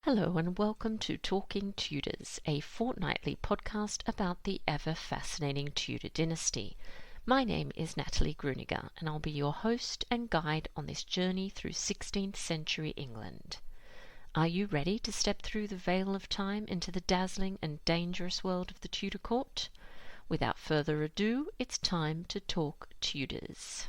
Hello and welcome to Talking Tudors, a fortnightly podcast about the ever-fascinating Tudor dynasty. My name is Natalie Grueninger and I'll be your host and guide on this journey through 16th century England. Are you ready to step through the veil of time into the dazzling and dangerous world of the Tudor court? Without further ado, it's time to talk Tudors.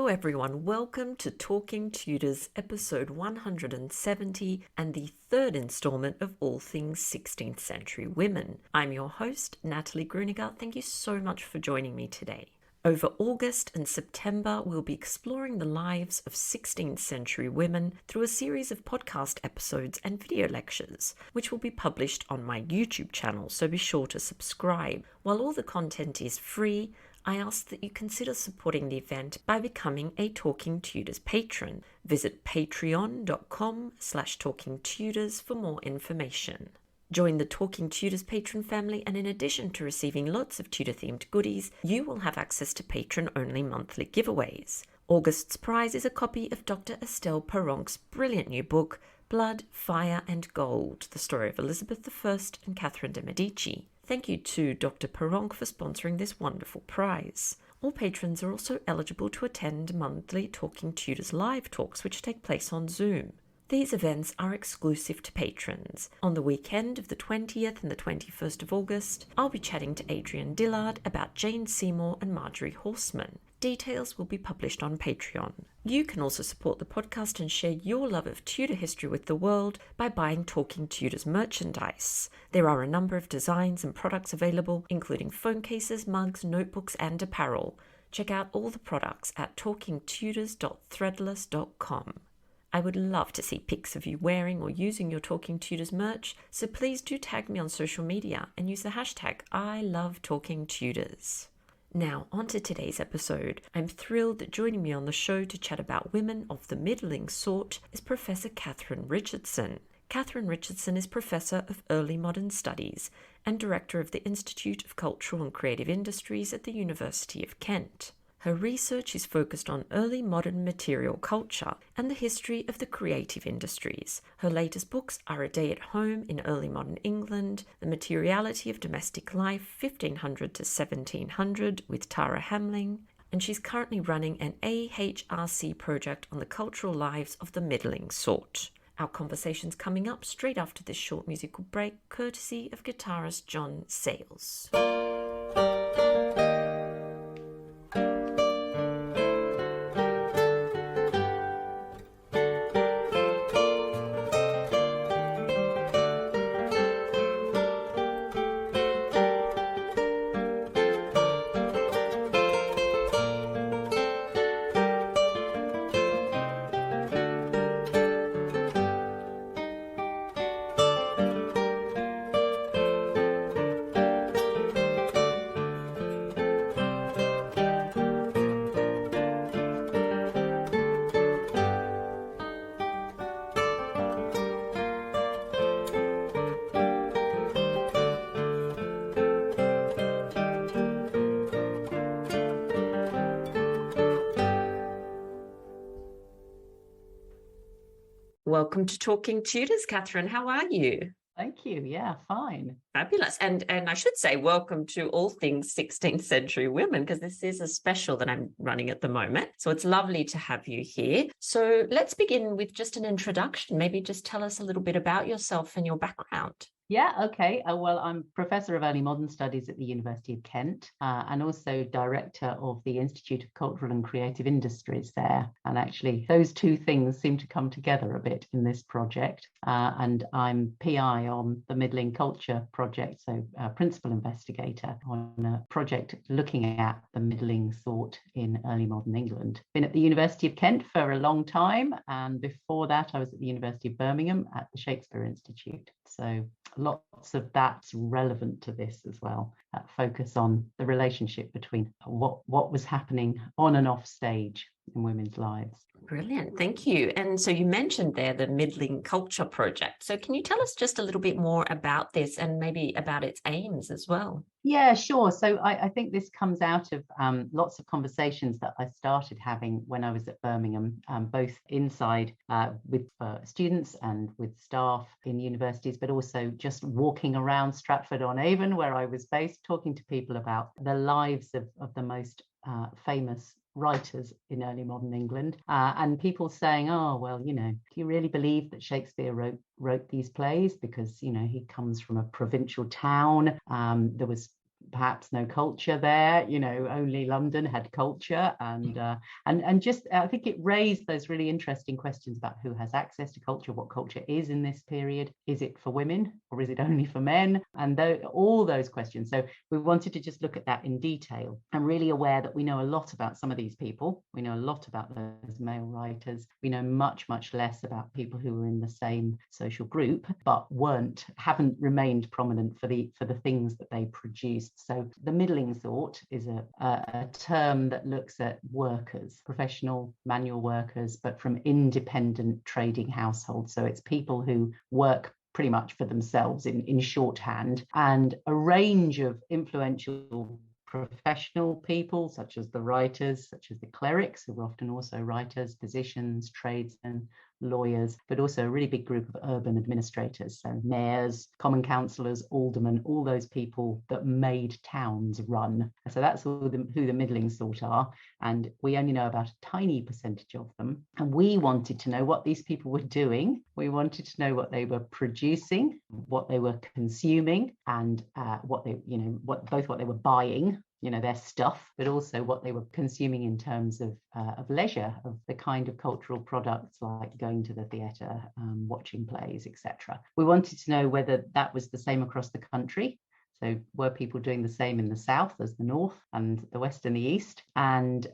Everyone, welcome to Talking Tudors, episode 170 and the third installment of All Things 16th Century Women. I'm your host, Natalie Grueninger. Thank you so much for joining me today. Over August and September, we'll be exploring the lives of 16th century women through a series of podcast episodes and video lectures, which will be published on my YouTube channel, so be sure to subscribe. While all the content is free, I ask that you consider supporting the event by becoming a Talking Tudors patron. Visit patreon.com/talkingtudors for more information. Join the Talking Tudors patron family, and in addition to receiving lots of Tudor-themed goodies, you will have access to patron-only monthly giveaways. August's prize is a copy of Dr. Estelle Perronc's brilliant new book, Blood, Fire and Gold, the story of Elizabeth I and Catherine de' Medici. Thank you to Dr. Perronc for sponsoring this wonderful prize. All patrons are also eligible to attend monthly Talking Tudors live talks, which take place on Zoom. These events are exclusive to patrons. On the weekend of the 20th and the 21st of August, I'll be chatting to Adrienne Dillard about Jane Seymour and Marjorie Horseman. Details will be published on Patreon. You can also support the podcast and share your love of Tudor history with the world by buying Talking Tudors merchandise. There are a number of designs and products available, including phone cases, mugs, notebooks, and apparel. Check out all the products at talkingtudors.threadless.com. I would love to see pics of you wearing or using your Talking Tudors merch, so please do tag me on social media and use the hashtag #ILoveTalkingTudors. Now, on to today's episode. I'm thrilled that joining me on the show to chat about women of the middling sort is Professor Catherine Richardson. Catherine Richardson is Professor of Early Modern Studies and Director of the Institute of Cultural and Creative Industries at the University of Kent. Her research is focused on early modern material culture and the history of the creative industries. Her latest books are A Day at Home in Early Modern England, The Materiality of Domestic Life, 1500 to 1700, with Tara Hamling, and she's currently running an AHRC project on the cultural lives of the middling sort. Our conversation's coming up straight after this short musical break, courtesy of guitarist Jon Sayles. Welcome to Talking Tudors, Catherine. How are you? Thank you. Yeah, fine. Fabulous. And I should say welcome to All Things 16th Century Women, because this is a special that I'm running at the moment. So it's lovely to have you here. So let's begin with just an introduction. Maybe just tell us a little bit about yourself and your background. Yeah, okay. Well, I'm Professor of Early Modern Studies at the University of Kent, and also Director of the Institute of Cultural and Creative Industries there. And actually, those two things seem to come together a bit in this project. And I'm PI on the Middling Culture project, so Principal Investigator on a project looking at the middling thought in early modern England. Been at the University of Kent for a long time, and before that, I was at the University of Birmingham at the Shakespeare Institute. So lots of that's relevant to this as well. That focus on the relationship between what was happening on and off stage in women's lives. Brilliant. Thank you. And so you mentioned there the Middling Culture Project. So can you tell us just a little bit more about this and maybe about its aims as well? Yeah, sure. So I think this comes out of lots of conversations that I started having when I was at Birmingham, both inside with students and with staff in universities, but also just walking around Stratford-on-Avon, where I was based, talking to people about the lives of the most famous writers in early modern England, and people saying, oh, well, do you really believe that Shakespeare wrote these plays? Because, he comes from a provincial town. There was perhaps no culture there, only London had culture, and just I think it raised those really interesting questions about who has access to culture, what culture is in this period, is it for women or is it only for men, and all those questions. So we wanted to just look at that in detail. I'm really aware that we know a lot about some of these people. We know a lot about those male writers. We know much less about people who were in the same social group but haven't remained prominent for the things that they produced. So the middling thought is a term that looks at workers, professional manual workers, but from independent trading households. So it's people who work pretty much for themselves in shorthand, and a range of influential professional people, such as the writers, such as the clerics, who were often also writers, physicians, tradesmen, lawyers, but also a really big group of urban administrators, so mayors, common councillors, aldermen, all those people that made towns run. So that's who the middling sort are, and we only know about a tiny percentage of them. And we wanted to know what these people were doing. We wanted to know what they were producing, what they were consuming, and what they were buying, their stuff, but also what they were consuming in terms of leisure, of the kind of cultural products like going to the theatre, watching plays, etc. We wanted to know whether that was the same across the country. So were people doing the same in the south as the north, and the west and the east? And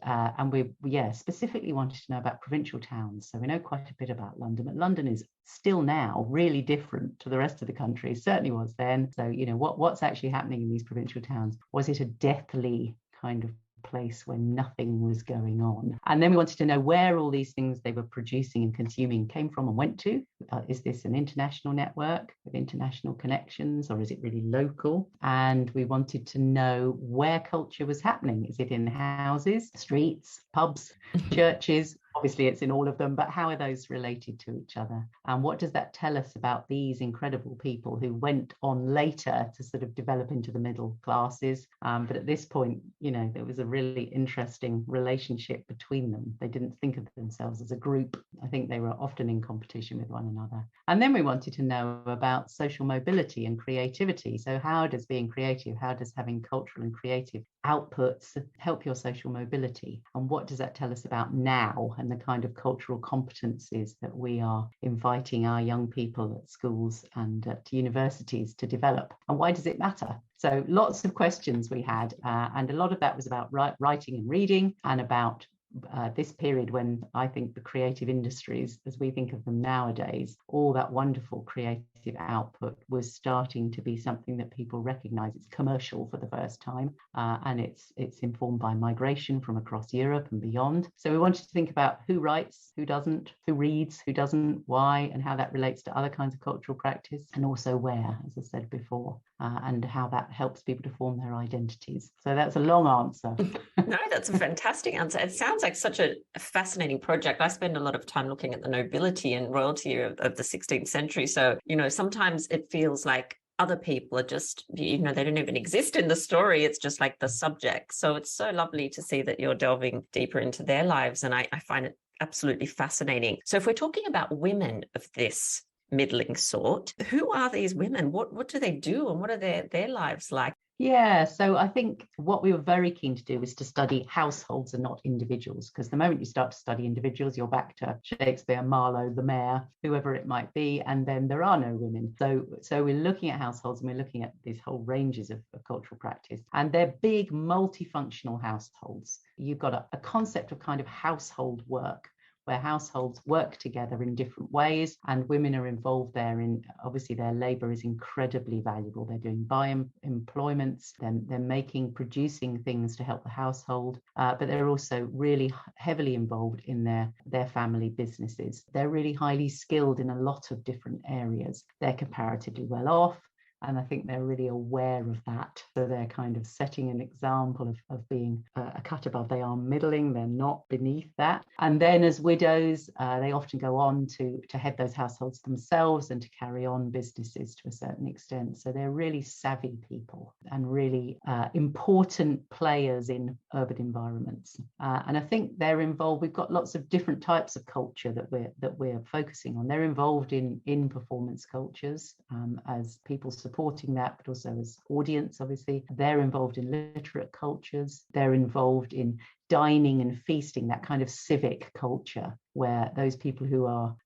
we specifically wanted to know about provincial towns. So we know quite a bit about London, but London is still now really different to the rest of the country. It certainly was then. So what's actually happening in these provincial towns? Was it a deathly kind of place where nothing was going on? And then we wanted to know where all these things they were producing and consuming came from and went to. Is this an international network with international connections, or is it really local? And we wanted to know where culture was happening. Is it in houses, streets, pubs, churches? Obviously, it's in all of them, but how are those related to each other? And what does that tell us about these incredible people who went on later to sort of develop into the middle classes? But at this point, there was a really interesting relationship between them. They didn't think of themselves as a group. I think they were often in competition with one another. And then we wanted to know about social mobility and creativity. So how does being creative, how does having cultural and creative outputs help your social mobility? And what does that tell us about now and the kind of cultural competencies that we are inviting our young people at schools and at universities to develop? And why does it matter? So lots of questions we had, and a lot of that was about writing and reading, and about this period when I think the creative industries, as we think of them nowadays, all that wonderful creative output was starting to be something that people recognize. It's commercial for the first time, and it's informed by migration from across Europe and beyond. So we wanted to think about who writes, who doesn't, who reads, who doesn't, why, and how that relates to other kinds of cultural practice, and also where, as I said before, and how that helps people to form their identities. So that's a long answer. No, that's a fantastic answer. It sounds like such a fascinating project. I spend a lot of time looking at the nobility and royalty of the 16th century. So, sometimes it feels like other people are just, they don't even exist in the story. It's just like the subject. So it's so lovely to see that you're delving deeper into their lives. And I find it absolutely fascinating. So if we're talking about women of this middling sort. Who are these women? What do they do, and what are their lives like? Yeah, so I think what we were very keen to do was to study households and not individuals, because the moment you start to study individuals, you're back to Shakespeare, Marlowe, the mayor, whoever it might be, and then there are no women. So we're looking at households, and we're looking at these whole ranges of cultural practice, and they're big multifunctional households. You've got a concept of kind of household work, where households work together in different ways, and women are involved there. In obviously their labor is incredibly valuable. They're doing employments, they're producing things to help the household, but they're also really heavily involved in their family businesses. They're really highly skilled in a lot of different areas. They're comparatively well off, and I think they're really aware of that. So they're kind of setting an example of being a cut above. They are middling, they're not beneath that. And then as widows, they often go on to head those households themselves and to carry on businesses to a certain extent. So they're really savvy people and really important players in urban environments. And I think they're involved. We've got lots of different types of culture that we're focusing on. They're involved in performance cultures as people supporting that, but also as audience, obviously. They're involved in literate cultures. They're involved in dining and feasting, that kind of civic culture where those people who are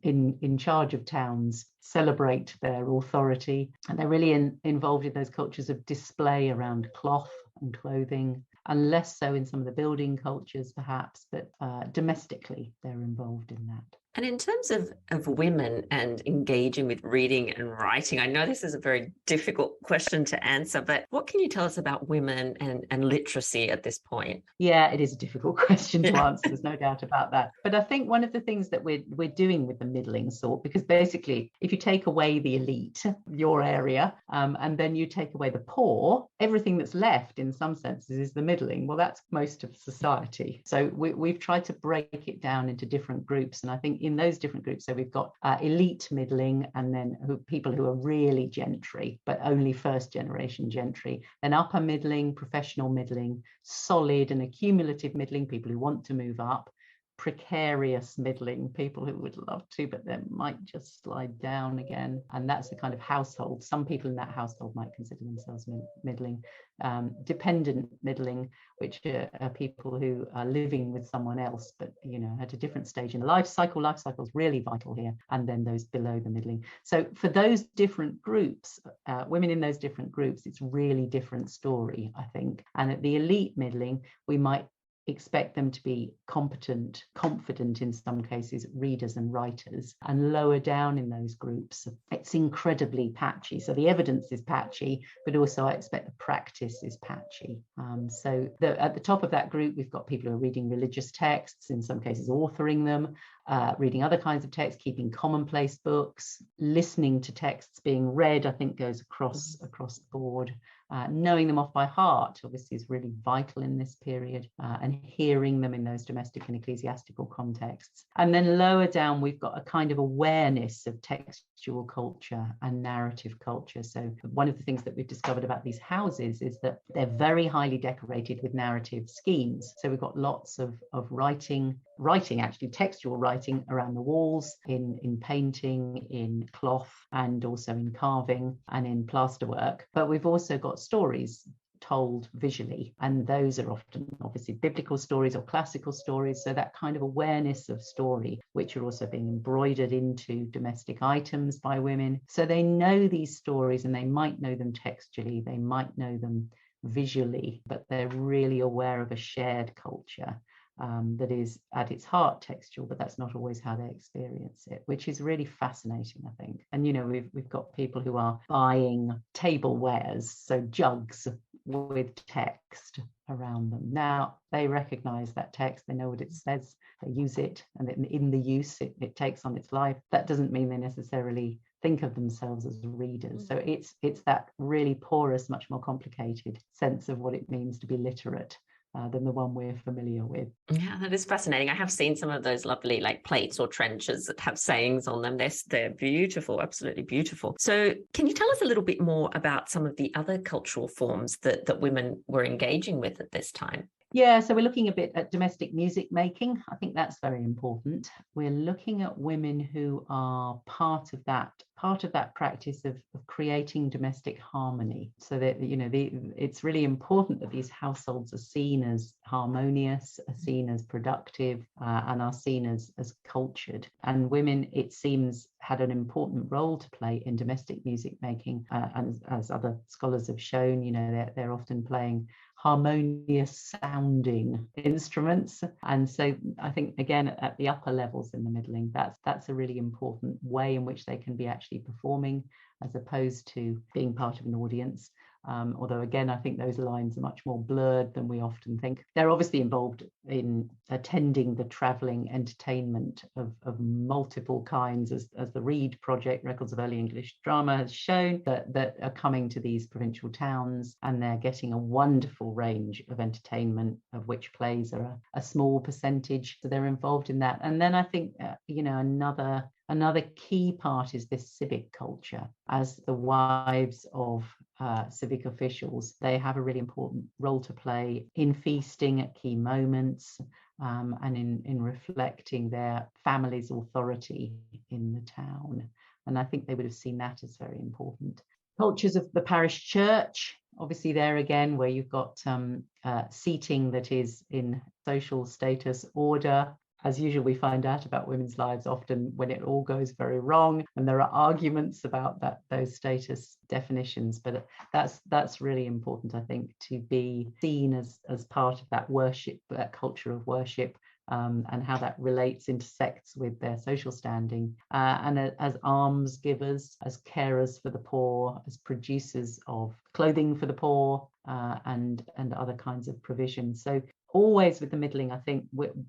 in charge of towns celebrate their authority. And they're really involved in those cultures of display around cloth and clothing, and less so in some of the building cultures perhaps, but domestically they're involved in that. And in terms of women and engaging with reading and writing, I know this is a very difficult question to answer, but what can you tell us about women and literacy at this point? Yeah, it is a difficult question to answer. There's no doubt about that. But I think one of the things that we're doing with the middling sort, because basically if you take away the elite, your area, and then you take away the poor, everything that's left in some senses is the middling. Well, that's most of society. So we've tried to break it down into different groups. And I think in those different groups, so we've got elite middling, and then people who are really gentry, but only first generation gentry, then upper middling, professional middling, solid and accumulative middling, people who want to move up, precarious middling, people who would love to, but they might just slide down again. And that's the kind of household. Some people in that household might consider themselves middling. Dependent middling, which are people who are living with someone else, but at a different stage in the life cycle. Life cycle is really vital here. And then those below the middling. So for those different groups, women in those different groups, it's really different story, I think. And at the elite middling, we might expect them to be competent, confident in some cases, readers and writers. And lower down in those groups, it's incredibly patchy. So the evidence is patchy, but also I expect the practice is patchy. So at the top of that group, we've got people who are reading religious texts, in some cases authoring them, reading other kinds of texts, keeping commonplace books, listening to texts being read, I think goes across the board. Knowing them off by heart obviously is really vital in this period, and hearing them in those domestic and ecclesiastical contexts. And then lower down, we've got a kind of awareness of textual culture and narrative culture. So one of the things that we've discovered about these houses is that they're very highly decorated with narrative schemes. So we've got lots of writing, actually textual writing around the walls, in painting, in cloth, and also in carving and in plasterwork. But we've also got stories told visually, and those are often obviously biblical stories or classical stories. So that kind of awareness of story, which are also being embroidered into domestic items by women. So they know these stories, and they might know them textually, they might know them visually, but they're really aware of a shared culture that is at its heart textual, but that's not always how they experience it, which is really fascinating, I think. And we've got people who are buying tablewares, so jugs with text around them. Now they recognize that text, they know what it says, they use it, and in the use it takes on its life. That doesn't mean they necessarily think of themselves as readers. So it's that really porous, much more complicated sense of what it means to be literate than the one we're familiar with. Yeah, that is fascinating. I have seen some of those lovely plates or trenchers that have sayings on them. They're beautiful, absolutely beautiful. So can you tell us a little bit more about some of the other cultural forms that women were engaging with at this time? Yeah, so we're looking a bit at domestic music making. I think that's very important. We're looking at women who are part of that practice of creating domestic harmony. So that, you know, it's really important that these households are seen as harmonious, are seen as productive, and are seen as cultured. And women, it seems, had an important role to play in domestic music making, and as other scholars have shown, you know, they're often playing harmonious sounding instruments. And so I think, again, at the upper levels in the middling, that's a really important way in which they can be actually performing, as opposed to being part of an audience. Although, again, I think those lines are much more blurred than we often think. They're obviously involved in attending the travelling entertainment of multiple kinds, as the READ project, Records of Early English Drama, has shown, that are coming to these provincial towns, and they're getting a wonderful range of entertainment, of which plays are a small percentage. So they're involved in that. And then I think, another key part is this civic culture. As the wives of civic officials, they have a really important role to play in feasting at key moments, and in reflecting their family's authority in the town. And I think they would have seen that as very important. Cultures of the parish church, obviously there again, where you've got seating that is in social status order. As usual, we find out about women's lives often when it all goes very wrong, and there are arguments about those status definitions. But that's really important, I think, to be seen as part of that worship, that culture of worship, and how that intersects with their social standing, and as alms givers, as carers for the poor, as producers of clothing for the poor, and other kinds of provision. So always with the middling, I think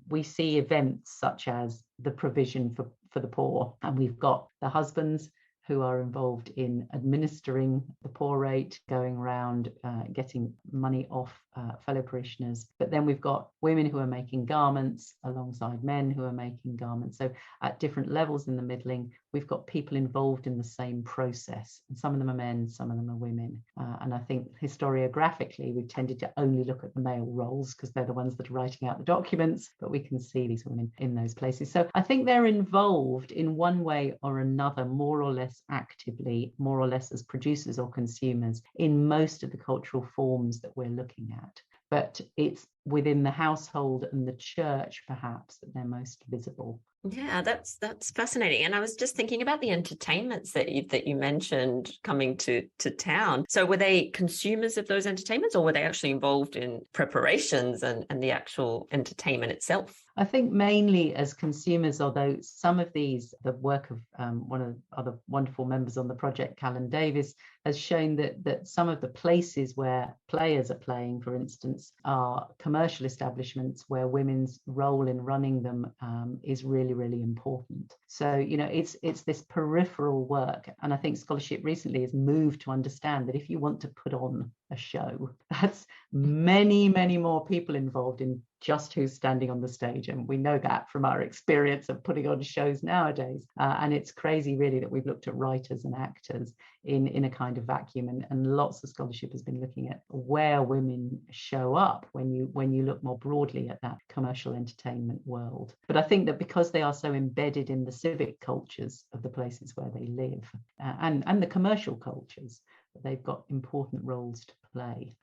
we see events such as the provision for the poor, and we've got the husbands who are involved in administering the poor rate, going around getting money off fellow parishioners. But then we've got women who are making garments alongside men who are making garments. So at different levels in the middling, we've got people involved in the same process. And some of them are men, some of them are women. And I think historiographically, we've tended to only look at the male roles because they're the ones that are writing out the documents, but we can see these women in those places. So I think they're involved in one way or another, more or less actively, more or less as producers or consumers, in most of the cultural forms that we're looking at. But it's within the household and the church, perhaps, that they're most visible. Yeah, that's fascinating. And I was just thinking about the entertainments that you mentioned coming to town. So were they consumers of those entertainments, or were they actually involved in preparations and the actual entertainment itself? I think mainly as consumers, although some of these, the work of one of the other wonderful members on the project, Callan Davis, has shown that some of the places where players are playing, for instance, are commercial establishments where women's role in running them is really, really important. So, you know, it's this peripheral work. And I think scholarship recently has moved to understand that if you want to put on a show, that's many, many more people involved in just who's standing on the stage. And we know that from our experience of putting on shows nowadays. And it's crazy, really, that we've looked at writers and actors in a kind of vacuum. And lots of scholarship has been looking at where women show up when you look more broadly at that commercial entertainment world. But I think that because they are so embedded in the civic cultures of the places where they live, and the commercial cultures, they've got important roles to play,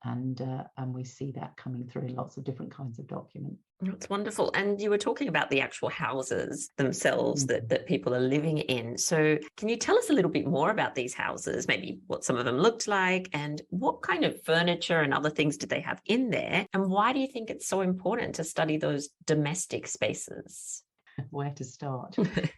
and we see that coming through in lots of different kinds of documents. That's wonderful. And you were talking about the actual houses themselves that people are living in. So can you tell us a little bit more about these houses, maybe what some of them looked like, and what kind of furniture and other things did they have in there? And why do you think it's so important to study those domestic spaces? Where to start?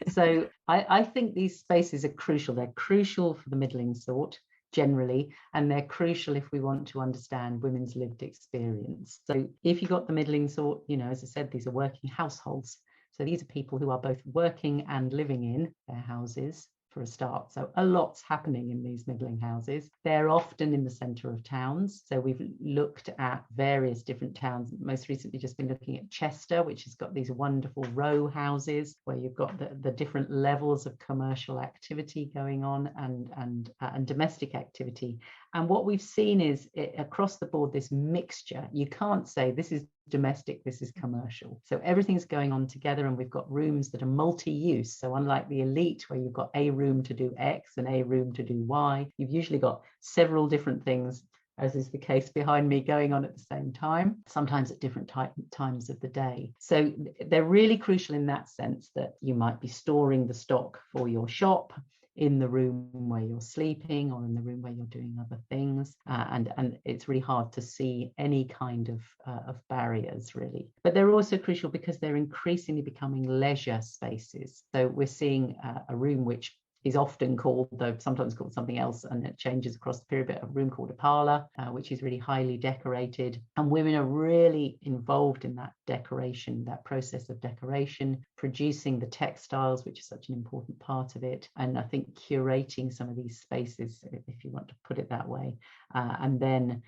So I think these spaces are crucial. They're crucial for the middling sort generally, and they're crucial if we want to understand women's lived experience. So if you've got the middling sort, you know, as I said, these are working households. So these are people who are both working and living in their houses for a start. So a lot's happening in these middling houses. They're often in the centre of towns. So we've looked at various different towns. Most recently just been looking at Chester, which has got these wonderful row houses where you've got the different levels of commercial activity going on and domestic activity. And what we've seen is across the board, this mixture. You can't say this is domestic, this is commercial. So everything's going on together, and we've got rooms that are multi-use. So unlike the elite, where you've got a room to do X and a room to do Y, you've usually got several different things, as is the case behind me, going on at the same time, sometimes at different times of the day. So they're really crucial in that sense, that you might be storing the stock for your shop in the room where you're sleeping, or in the room where you're doing other things, and it's really hard to see any kind of barriers, really. But they're also crucial because they're increasingly becoming leisure spaces. So we're seeing a room which is often called, though sometimes called something else, and it changes across the period, but a room called a parlour, which is really highly decorated. And women are really involved in that decoration, that process of decoration, producing the textiles, which is such an important part of it. And I think curating some of these spaces, if you want to put it that way. And then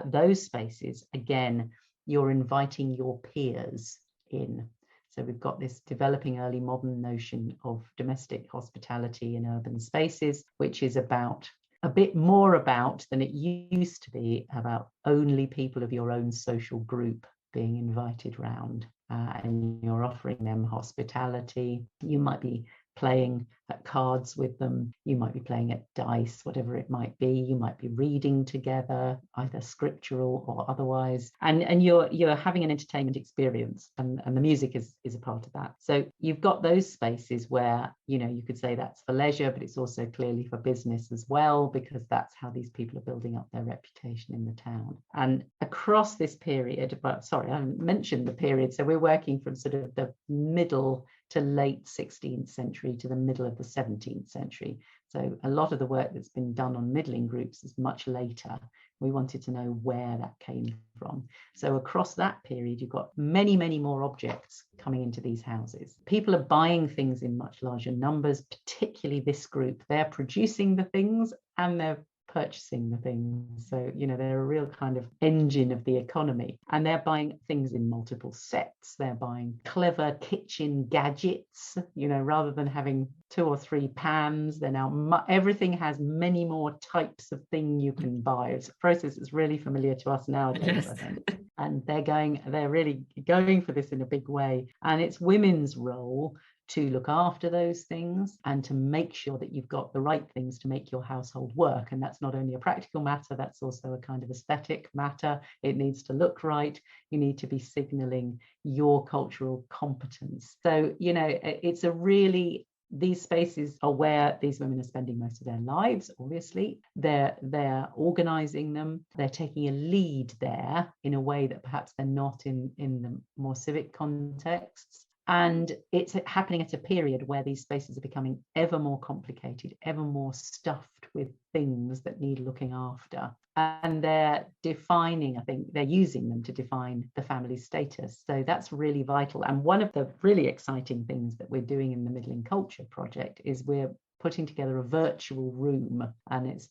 those spaces, again, you're inviting your peers in. So we've got this developing early modern notion of domestic hospitality in urban spaces, which is about a bit more about than it used to be about only people of your own social group being invited round, and you're offering them hospitality. You might be playing at cards with them, you might be playing at dice, whatever it might be. You might be reading together, either scriptural or otherwise, and you're having an entertainment experience, and the music is a part of that. So you've got those spaces where, you know, you could say that's for leisure, but it's also clearly for business as well, because that's how these people are building up their reputation in the town. And across this period, but sorry, I haven't mentioned the period, so we're working from sort of the middle to late 16th century to the middle of the 17th century. So a lot of the work that's been done on middling groups is much later. We wanted to know where that came from. So across that period, you've got many, many more objects coming into these houses. People are buying things in much larger numbers, particularly this group. They're producing the things and they're purchasing the things. So, you know, they're a real kind of engine of the economy, and they're buying things in multiple sets. They're buying clever kitchen gadgets, you know, rather than having 2 or 3 pans, they're now everything has many more types of thing you can buy. It's a process that's really familiar to us nowadays, yes. I think. And they're really going for this in a big way. And it's women's role to look after those things and to make sure that you've got the right things to make your household work. And that's not only a practical matter, that's also a kind of aesthetic matter. It needs to look right. You need to be signaling your cultural competence. So, you know, it's a really, these spaces are where these women are spending most of their lives, obviously. They're organizing them. They're taking a lead there in a way that perhaps they're not in the more civic contexts. And it's happening at a period where these spaces are becoming ever more complicated, ever more stuffed with things that need looking after. And they're defining, I think, they're using them to define the family status. So that's really vital. And one of the really exciting things that we're doing in the Middling Culture Project is we're putting together a virtual room, and it's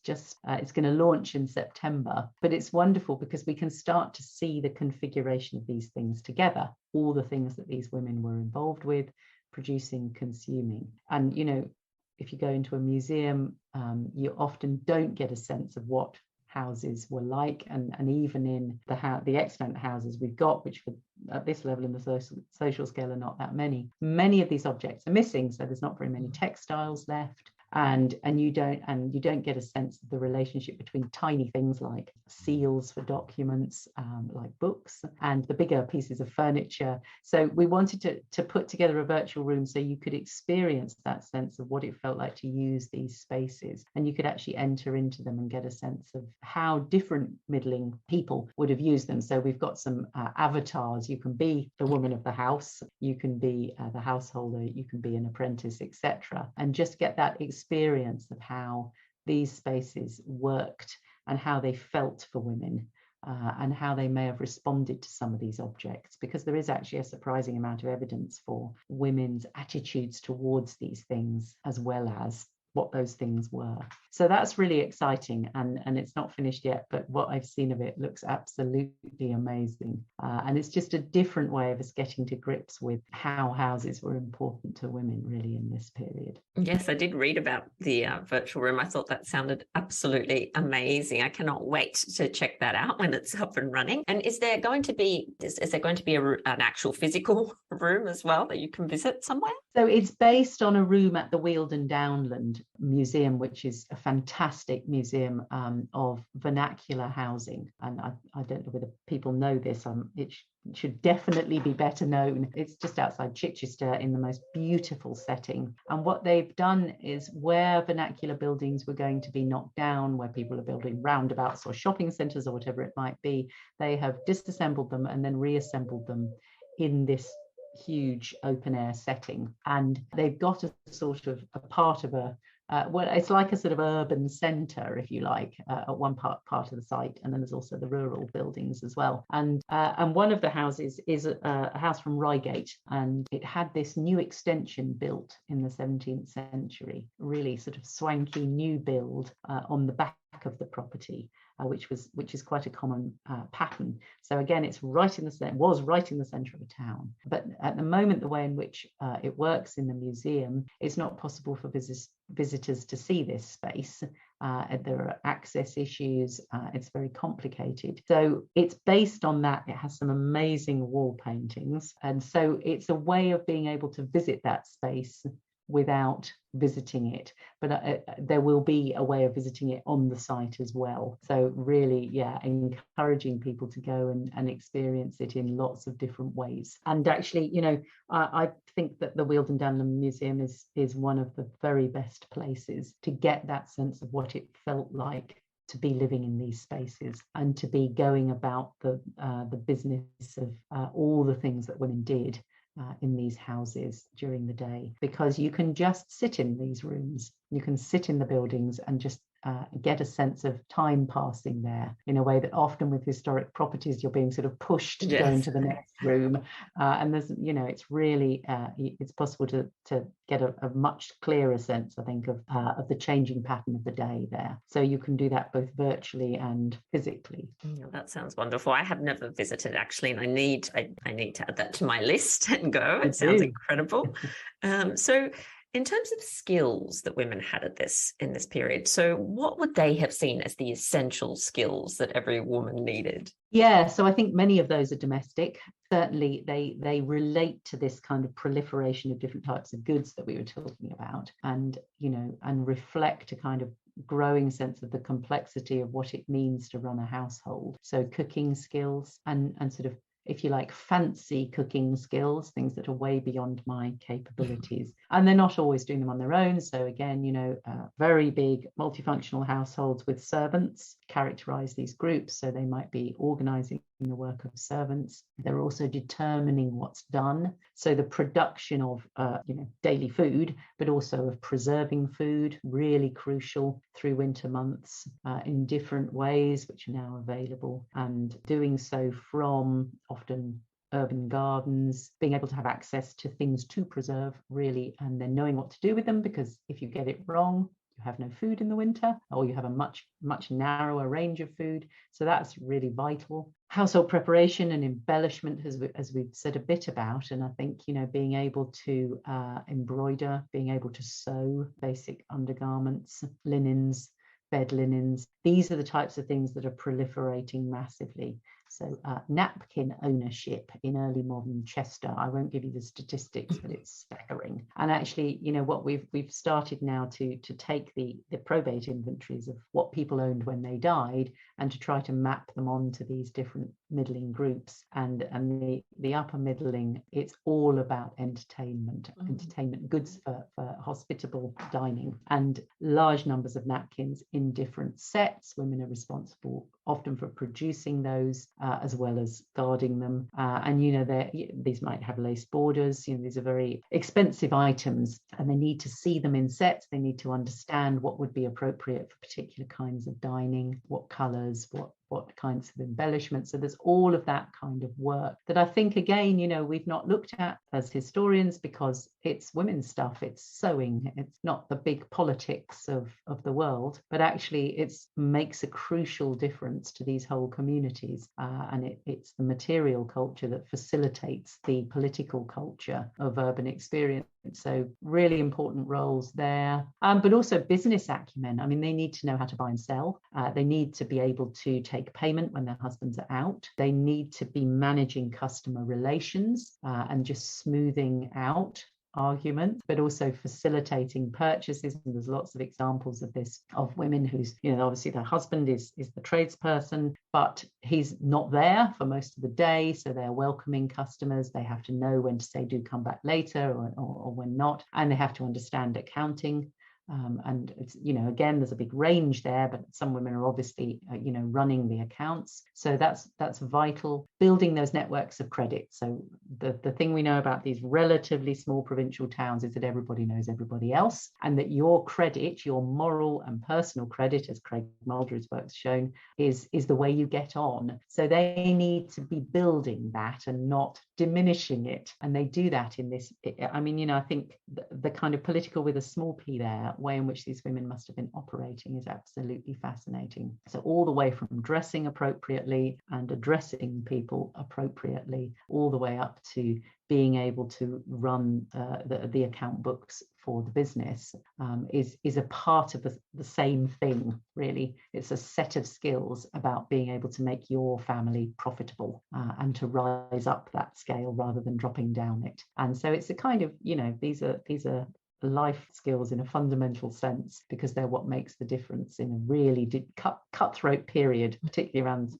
going to launch in September. But it's wonderful because we can start to see the configuration of these things together, all the things that these women were involved with, producing, consuming. And, you know, if you go into a museum, you often don't get a sense of what houses were like, and even in the excellent houses we've got, which at this level in the social scale are not that many of these objects are missing. So there's not very many textiles left, and you don't get a sense of the relationship between tiny things like seals for documents, like books, and the bigger pieces of furniture. So we wanted to put together a virtual room so you could experience that sense of what it felt like to use these spaces, and you could actually enter into them and get a sense of how different middling people would have used them. So we've got some avatars. You can be the woman of the house, you can be the householder, you can be an apprentice, etc., and just get that experience of how these spaces worked and how they felt for women, and how they may have responded to some of these objects, because there is actually a surprising amount of evidence for women's attitudes towards these things, as well as what those things were. So that's really exciting, and it's not finished yet, but what I've seen of it looks absolutely amazing. And it's just a different way of us getting to grips with how houses were important to women really in this period. Yes, I did read about the virtual room. I thought that sounded absolutely amazing. I cannot wait to check that out when it's up and running. And is there going to be an actual physical room as well that you can visit somewhere? So it's based on a room at the Wealden Downland Museum, which is a fantastic museum of vernacular housing. And I don't know whether people know this. It should definitely be better known. It's just outside Chichester in the most beautiful setting. And what they've done is, where vernacular buildings were going to be knocked down, where people are building roundabouts or shopping centres or whatever it might be, they have disassembled them and then reassembled them in this huge open air setting. And they've got a sort of a part of well, it's like a sort of urban centre, if you like, at one part of the site, and then there's also the rural buildings as well. And one of the houses is a house from Reigate, and it had this new extension built in the 17th century, really sort of swanky new build on the back of the property, which is quite a common pattern. So again, was right in the centre of the town. But at the moment, the way in which it works in the museum, it's not possible for visitors to see this space. There are access issues. It's very complicated. So it's based on that. It has some amazing wall paintings. And so it's a way of being able to visit that space without visiting it, but there will be a way of visiting it on the site as well. So really, encouraging people to go and experience it in lots of different ways. And actually, I think that the Wealden Downland Museum is one of the very best places to get that sense of what it felt like to be living in these spaces and to be going about the business of all the things that women did in these houses during the day, because you can just sit in these rooms, you can sit in the buildings and just get a sense of time passing there, in a way that often with historic properties you're being sort of pushed to go into the next room, and there's it's really it's possible to get a much clearer sense, I think, of the changing pattern of the day there. So you can do that both virtually and physically. Yeah, that sounds wonderful. I have never visited, actually, and I need to add that to my list and go. It sounds incredible. So in terms of skills that women had in this period, so what would they have seen as the essential skills that every woman needed? Yeah, so I think many of those are domestic. Certainly they relate to this kind of proliferation of different types of goods that we were talking about, and and reflect a kind of growing sense of the complexity of what it means to run a household. So cooking skills and sort of, if you like, fancy cooking skills, things that are way beyond my capabilities. And they're not always doing them on their own. So again, very big multifunctional households with servants characterize these groups. So they might be organizing the work of servants. They're also determining what's done. So the production of daily food, but also of preserving food, really crucial through winter months in different ways, which are now available, and doing so from often urban gardens, being able to have access to things to preserve, really, and then knowing what to do with them, because if you get it wrong, you have no food in the winter, or you have a much narrower range of food. So that's really vital. Household preparation and embellishment, as we've said a bit about, and I think being able to embroider, being able to sew basic undergarments, linens, bed linens. These are the types of things that are proliferating massively. So napkin ownership in early modern Chester, I won't give you the statistics, but it's staggering. And actually, what we've started now to take the probate inventories of what people owned when they died, and to try to map them onto these different middling groups. And the upper middling, it's all about entertainment goods for hospitable dining, and large numbers of napkins in different sets. Women are responsible often for producing those, as well as guarding them. And these might have lace borders. These are very expensive items, and they need to see them in sets. They need to understand what would be appropriate for particular kinds of dining, what colours, what what kinds of embellishments. So there's all of that kind of work that I think, again, we've not looked at as historians, because it's women's stuff, it's sewing, it's not the big politics of the world, but actually it makes a crucial difference to these whole communities, and it's the material culture that facilitates the political culture of urban experience. So really important roles there, but also business acumen. I mean, they need to know how to buy and sell. They need to be able to take payment when their husbands are out. They need to be managing customer relations and just smoothing out arguments, but also facilitating purchases. And there's lots of examples of this, of women who's, obviously their husband is the tradesperson, but he's not there for most of the day. So they're welcoming customers. They have to know when to say, do come back later, or when not. And they have to understand accounting. And it's, again, there's a big range there, but some women are obviously, running the accounts. So that's vital. Building those networks of credit. So the thing we know about these relatively small provincial towns is that everybody knows everybody else, and that your credit, your moral and personal credit, as Craig Mulder's work's shown, is the way you get on. So they need to be building that and not diminishing it. And they do that in this, I think the kind of political with a small p there, way in which these women must have been operating is absolutely fascinating. So all the way from dressing appropriately and addressing people appropriately, all the way up to being able to run the account books for the business, is a part of the same thing, really. It's a set of skills about being able to make your family profitable and to rise up that scale rather than dropping down it. And so it's a kind of, these are life skills in a fundamental sense, because they're what makes the difference in a really cutthroat period, particularly around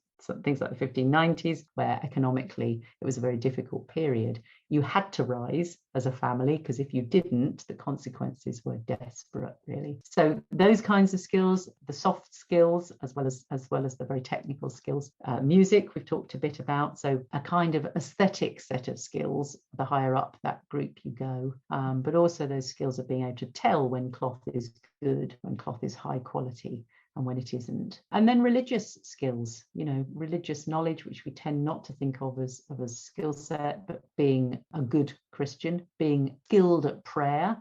things like the 1590s, where economically it was a very difficult period. You had to rise as a family, because if you didn't, the consequences were desperate, really. So those kinds of skills, the soft skills, as well as the very technical skills. Music, we've talked a bit about, so a kind of aesthetic set of skills, the higher up that group you go, but also those skills of being able to tell when cloth is good, when cloth is high quality, and when it isn't. And then religious skills, religious knowledge, which we tend not to think of as a skill set, but being a good Christian, being skilled at prayer,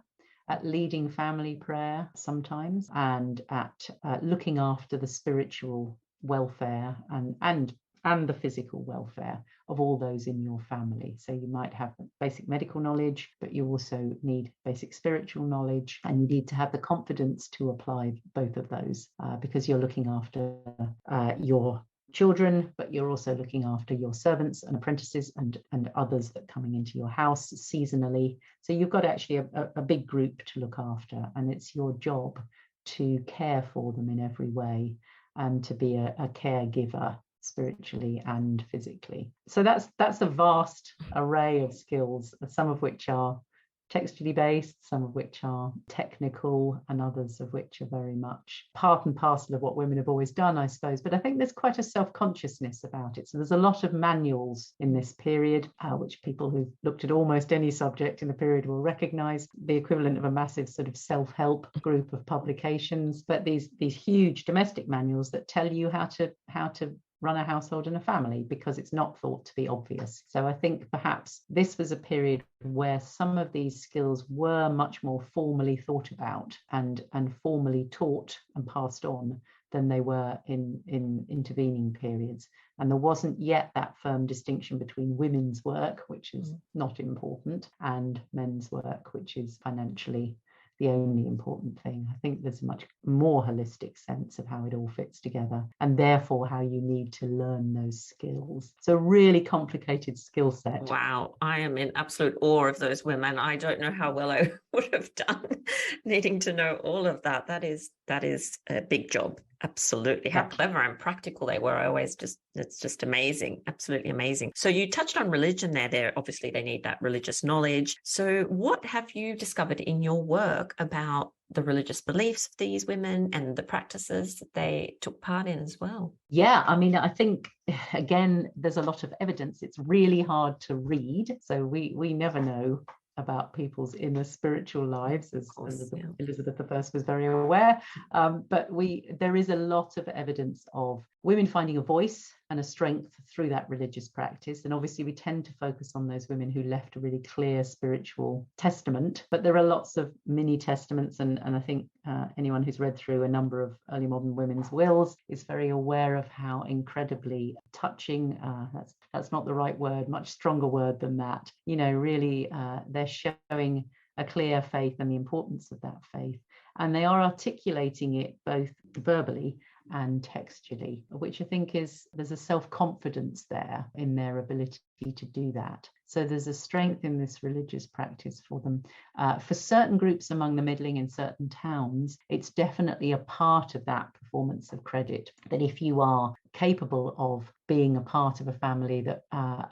at leading family prayer sometimes, and at looking after the spiritual welfare and the physical welfare of all those in your family. So you might have basic medical knowledge, but you also need basic spiritual knowledge, and you need to have the confidence to apply both of those, because you're looking after your children, but you're also looking after your servants and apprentices and others that are coming into your house seasonally. So you've got actually a big group to look after, and it's your job to care for them in every way and to be a caregiver, spiritually and physically. So that's a vast array of skills, some of which are textually based, some of which are technical, and others of which are very much part and parcel of what women have always done, I suppose. But I think there's quite a self-consciousness about it. So there's a lot of manuals in this period, which people who've looked at almost any subject in the period will recognise, the equivalent of a massive sort of self-help group of publications. But these huge domestic manuals that tell you how to run a household and a family, because it's not thought to be obvious. So I think perhaps this was a period where some of these skills were much more formally thought about and formally taught and passed on than they were in intervening periods. And there wasn't yet that firm distinction between women's work, which is not important, and men's work, which is financially the only important thing. I think there's a much more holistic sense of how it all fits together, and therefore how you need to learn those skills. It's a really complicated skill set. Wow, I am in absolute awe of those women. I don't know how well I would have done needing to know all of that. That is a big job. Absolutely. How clever and practical they were. It's just amazing. Absolutely amazing. So you touched on religion there. Obviously they need that religious knowledge. So what have you discovered in your work about the religious beliefs of these women and the practices that they took part in as well? Yeah, I mean, I think, again, there's a lot of evidence. It's really hard to read. So we never know about people's inner spiritual lives, as Elizabeth I was very aware. But there is a lot of evidence of women finding a voice and a strength through that religious practice. And obviously we tend to focus on those women who left a really clear spiritual testament, but there are lots of mini testaments, and I think anyone who's read through a number of early modern women's wills is very aware of how incredibly touching, that's not the right word, much stronger word than that, really they're showing a clear faith and the importance of that faith, and they are articulating it both verbally and textually, which I think there's a self-confidence there in their ability to do that. So there's a strength in this religious practice for them. For certain groups among the middling in certain towns, it's definitely a part of that performance of credit, that if you are capable of being a part of a family that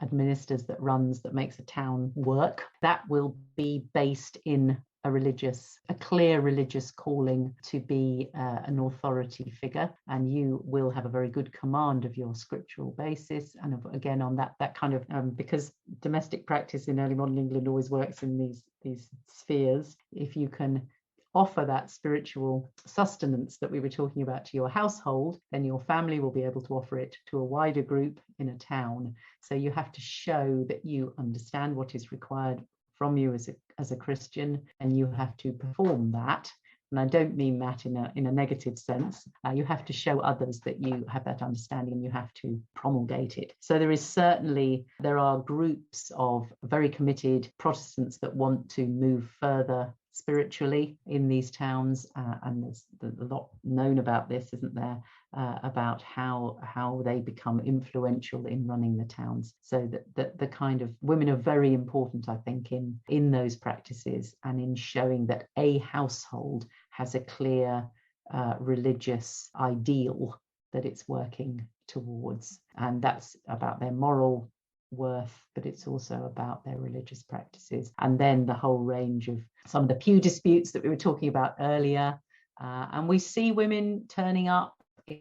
administers, that runs, that makes a town work, that will be based in a clear religious calling to be an authority figure, and you will have a very good command of your scriptural basis. And again, on that kind of because domestic practice in early modern England always works in these spheres, if you can offer that spiritual sustenance that we were talking about to your household, then your family will be able to offer it to a wider group in a town. So you have to show that you understand what is required from you as a Christian, and you have to perform that. And I don't mean that in a negative sense. You have to show others that you have that understanding, and you have to promulgate it. So there are groups of very committed Protestants that want to move further spiritually in these towns, and there's a lot known about this, isn't there, about how they become influential in running the towns. So that the kind of women are very important, I think, in those practices, and in showing that a household has a clear religious ideal that it's working towards, and that's about their moral worth, but it's also about their religious practices. And then the whole range of some of the pew disputes that we were talking about earlier, and we see women turning up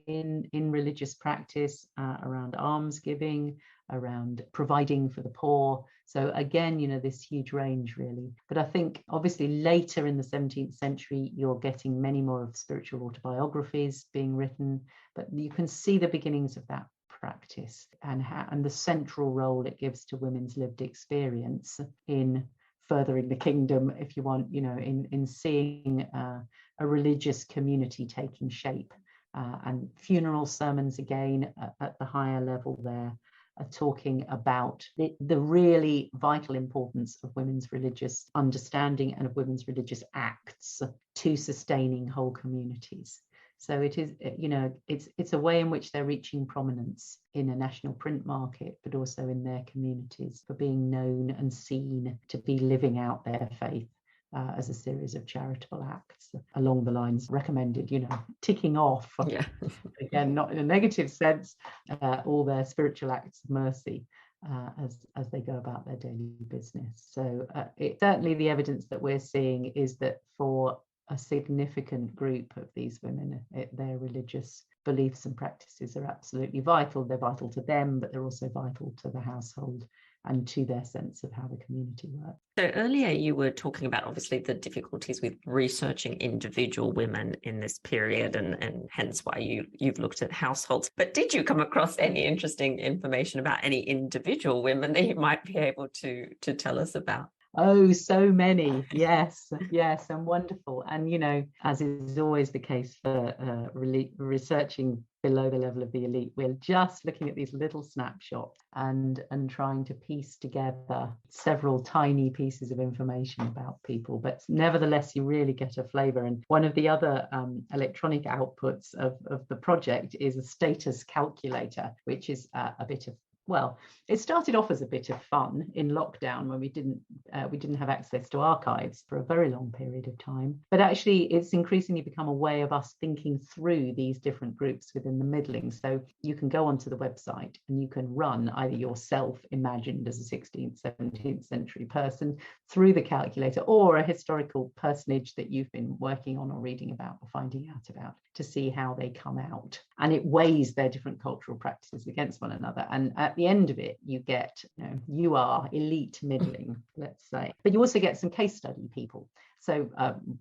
in religious practice around almsgiving, around providing for the poor. So again, this huge range really. But I think obviously later in the 17th century, you're getting many more of spiritual autobiographies being written, but you can see the beginnings of that practice and the central role it gives to women's lived experience in furthering the kingdom, if you want, in seeing a religious community taking shape. And funeral sermons, again, at the higher level there, are talking about the really vital importance of women's religious understanding and of women's religious acts to sustaining whole communities. So it is, it's a way in which they're reaching prominence in a national print market, but also in their communities for being known and seen to be living out their faith as a series of charitable acts along the lines recommended, ticking off, again, not in a negative sense, all their spiritual acts of mercy as they go about their daily business. So certainly the evidence that we're seeing is that for a significant group of these women, their religious beliefs and practices are absolutely vital. They're vital to them, but they're also vital to the household and to their sense of how the community works. So earlier you were talking about obviously the difficulties with researching individual women in this period, and hence why you've looked at households. But did you come across any interesting information about any individual women that you might be able to tell us about? Oh, so many. Yes, and wonderful. And, as is always the case for researching below the level of the elite, we're just looking at these little snapshots and trying to piece together several tiny pieces of information about people. But nevertheless, you really get a flavour. And one of the other electronic outputs of the project is a status calculator, which is a bit of, well, it started off as a bit of fun in lockdown when we didn't have access to archives for a very long period of time. But actually, it's increasingly become a way of us thinking through these different groups within the middling. So you can go onto the website and you can run either yourself imagined as a 16th, 17th century person through the calculator, or a historical personage that you've been working on or reading about or finding out about, to see how they come out. And it weighs their different cultural practices against one another. And at the end of it, you get, you are elite middling, let's say. But you also get some case study people. So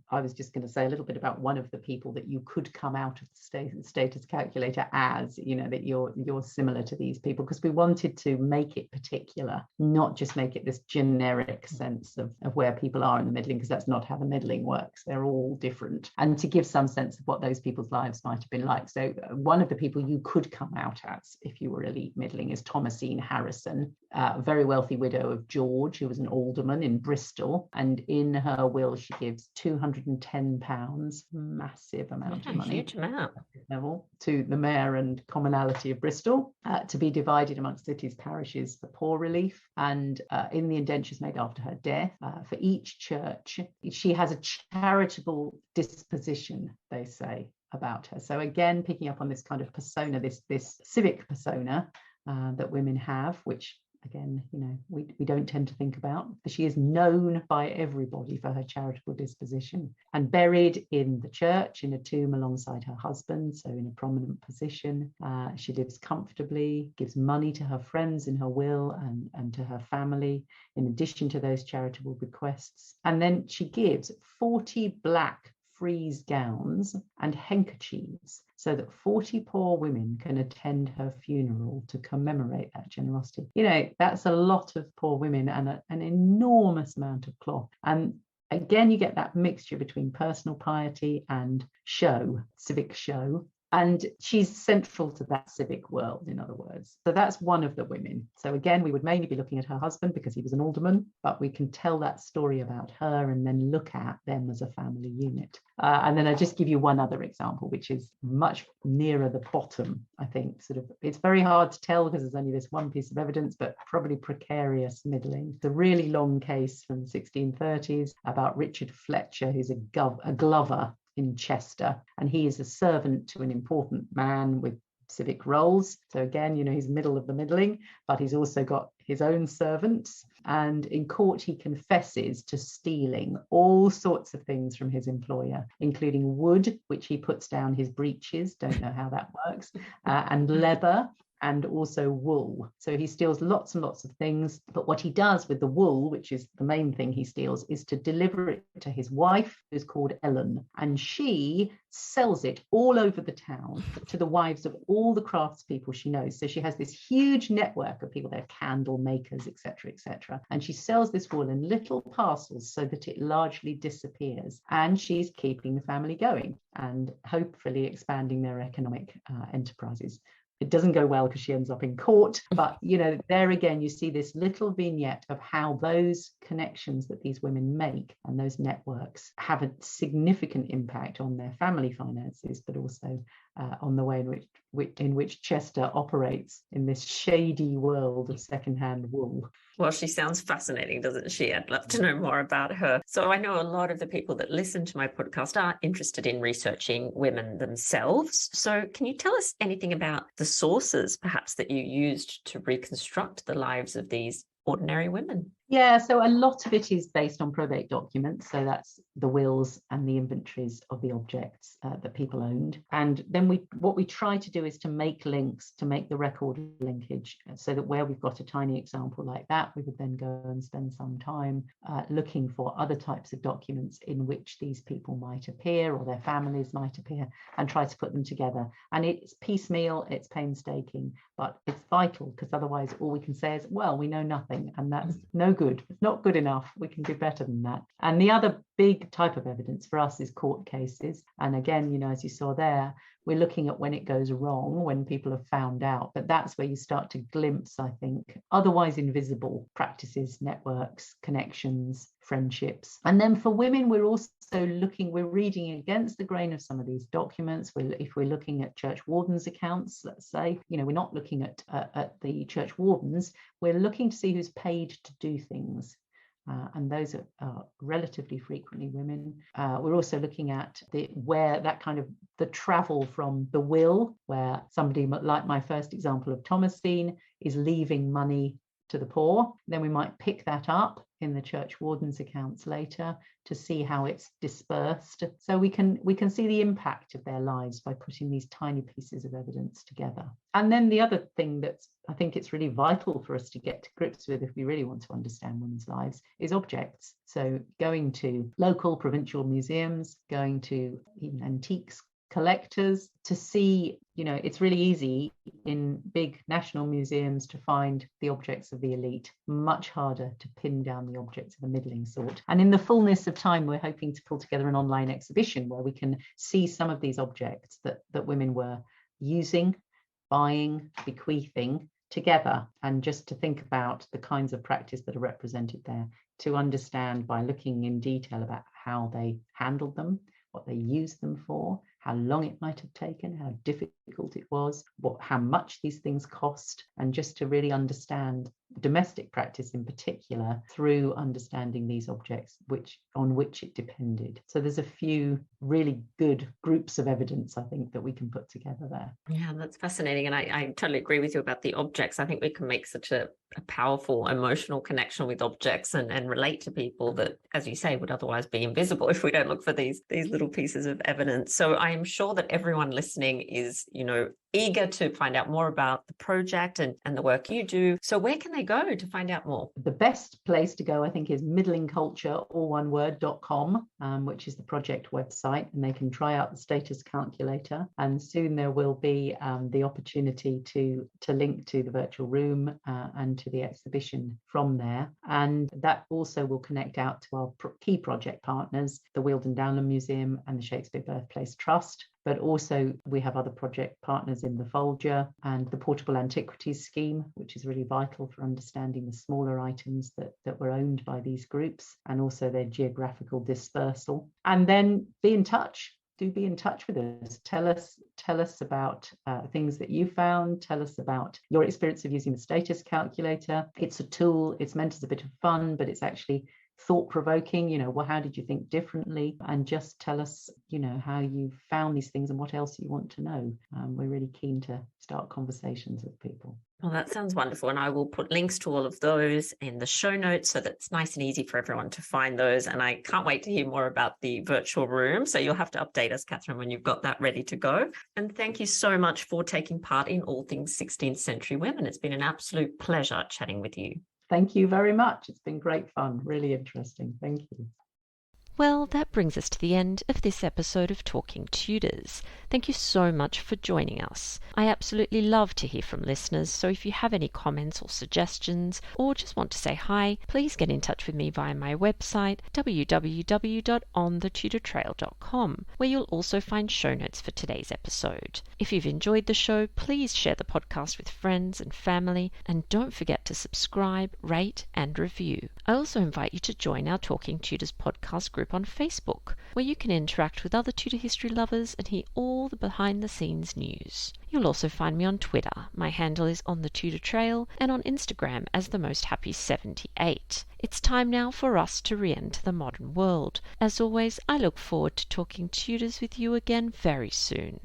I was just going to say a little bit about one of the people that you could come out of the status calculator as, that you're similar to these people, because we wanted to make it particular, not just make it this generic sense of where people are in the middling, because that's not how the middling works. They're all different. And to give some sense of what those people's lives might have been like. So one of the people you could come out as if you were elite middling is Thomasine Harrison, a very wealthy widow of George, who was an alderman in Bristol. And in her will, she gives £210, massive amount of money, huge amount, level, to the mayor and commonalty of Bristol, to be divided amongst cities, parishes for poor relief. And in the indentures made after her death, for each church, she has a charitable disposition, they say, about her. So again, picking up on this kind of persona, this civic persona that women have, which again, we don't tend to think about. She is known by everybody for her charitable disposition, and buried in the church in a tomb alongside her husband, so in a prominent position. She lives comfortably, gives money to her friends in her will and to her family, in addition to those charitable bequests. And then she gives 40 black frieze gowns and handkerchiefs so that 40 poor women can attend her funeral to commemorate that generosity. That's a lot of poor women and an enormous amount of cloth. And again, you get that mixture between personal piety and show, civic show. And she's central to that civic world, in other words. So that's one of the women. So again, we would mainly be looking at her husband because he was an alderman, but we can tell that story about her and then look at them as a family unit. And then I just give you one other example, which is much nearer the bottom, I think. It's very hard to tell because there's only this one piece of evidence, but probably precarious middling. It's a really long case from the 1630s about Richard Fletcher, who's a glover in Chester, and he is a servant to an important man with civic roles. So again, he's middle of the middling, but he's also got his own servants. And in court, he confesses to stealing all sorts of things from his employer, including wood, which he puts down his breeches. Don't know how that works, and leather, and also wool. So he steals lots and lots of things. But what he does with the wool, which is the main thing he steals, is to deliver it to his wife, who's called Ellen. And she sells it all over the town to the wives of all the craftspeople she knows. So she has this huge network of people, they're candle makers, etc., etc. And she sells this wool in little parcels so that it largely disappears. And she's keeping the family going and hopefully expanding their economic enterprises. It doesn't go well because she ends up in court. But, there again, you see this little vignette of how those connections that these women make and those networks have a significant impact on their family finances, but also on the way in which Chester operates in this shady world of secondhand wool. Well, she sounds fascinating, doesn't she? I'd love to know more about her. So I know a lot of the people that listen to my podcast are interested in researching women themselves. So can you tell us anything about the sources, perhaps, that you used to reconstruct the lives of these ordinary women? Yeah, so a lot of it is based on probate documents. So that's the wills and the inventories of the objects that people owned. And then what we try to do is to make links, to make the record linkage, so that where we've got a tiny example like that, we would then go and spend some time looking for other types of documents in which these people might appear or their families might appear, and try to put them together. And it's piecemeal, it's painstaking, but it's vital, because otherwise all we can say is, well, we know nothing, and that's no good. It's not good enough. We can do better than that. And the other big type of evidence for us is court cases. And again, as you saw there, we're looking at when it goes wrong, when people have found out. But that's where you start to glimpse, I think, otherwise invisible practices, networks, connections, friendships. And then for women, we're also reading against the grain of some of these documents. If we're looking at church wardens' accounts, let's say, we're not looking at the church wardens, we're looking to see who's paid to do things. And those are relatively frequently women. We're also looking at where that kind of the travel from the will, where somebody like my first example of Thomasine is leaving money to the poor. Then we might pick that up in the church warden's accounts later to see how it's dispersed. So we can see the impact of their lives by putting these tiny pieces of evidence together. And then the other thing that's, I think it's really vital for us to get to grips with if we really want to understand women's lives, is objects. So going to local provincial museums, going to even antiques collectors to see, it's really easy in big national museums to find the objects of the elite, much harder to pin down the objects of the middling sort. And in the fullness of time, we're hoping to pull together an online exhibition where we can see some of these objects that women were using, buying, bequeathing together, and just to think about the kinds of practice that are represented there, to understand by looking in detail about how they handled them, what they used them for, how long it might have taken, how difficult it was, how much these things cost, and just to really understand domestic practice in particular through understanding these objects on which it depended. So there's a few really good groups of evidence, I think, that we can put together there. Yeah, that's fascinating. And I totally agree with you about the objects. I think we can make such a powerful emotional connection with objects and relate to people that, as you say, would otherwise be invisible if we don't look for these little pieces of evidence. So I am sure that everyone listening is, eager to find out more about the project and the work you do. So where can they go to find out more? The best place to go, I think, is middlingculture.com, which is the project website, and they can try out the status calculator. And soon there will be the opportunity to link to the virtual room and to the exhibition from there. And that also will connect out to our key project partners, the Wealdon Downland Museum and the Shakespeare Birthplace Trust. But also we have other project partners in the Folger and the Portable Antiquities Scheme, which is really vital for understanding the smaller items that were owned by these groups and also their geographical dispersal. And then be in touch. Do be in touch with us. Tell us about things that you found. Tell us about your experience of using the status calculator. It's a tool. It's meant as a bit of fun, but it's actually thought-provoking. How did you think differently? And just tell us, how you found these things and what else you want to know. We're really keen to start conversations with people. Well, that sounds wonderful. And I will put links to all of those in the show notes so that it's nice and easy for everyone to find those. And I can't wait to hear more about the virtual room. So you'll have to update us, Catherine, when you've got that ready to go. And thank you so much for taking part in All Things 16th Century Women. It's been an absolute pleasure chatting with you. Thank you very much. It's been great fun. Really interesting. Thank you. Well, that brings us to the end of this episode of Talking Tudors. Thank you so much for joining us. I absolutely love to hear from listeners, so if you have any comments or suggestions, or just want to say hi, please get in touch with me via my website, www.onthetudortrail.com, where you'll also find show notes for today's episode. If you've enjoyed the show, please share the podcast with friends and family, and don't forget to subscribe, rate, and review. I also invite you to join our Talking Tudors podcast group on Facebook, where you can interact with other Tudor history lovers and hear all the behind-the-scenes news. You'll also find me on Twitter. My handle is On The Tudor Trail, and on Instagram as The Most Happy 78. It's time now for us to re-enter the modern world. As always, I look forward to talking Tudors with you again very soon.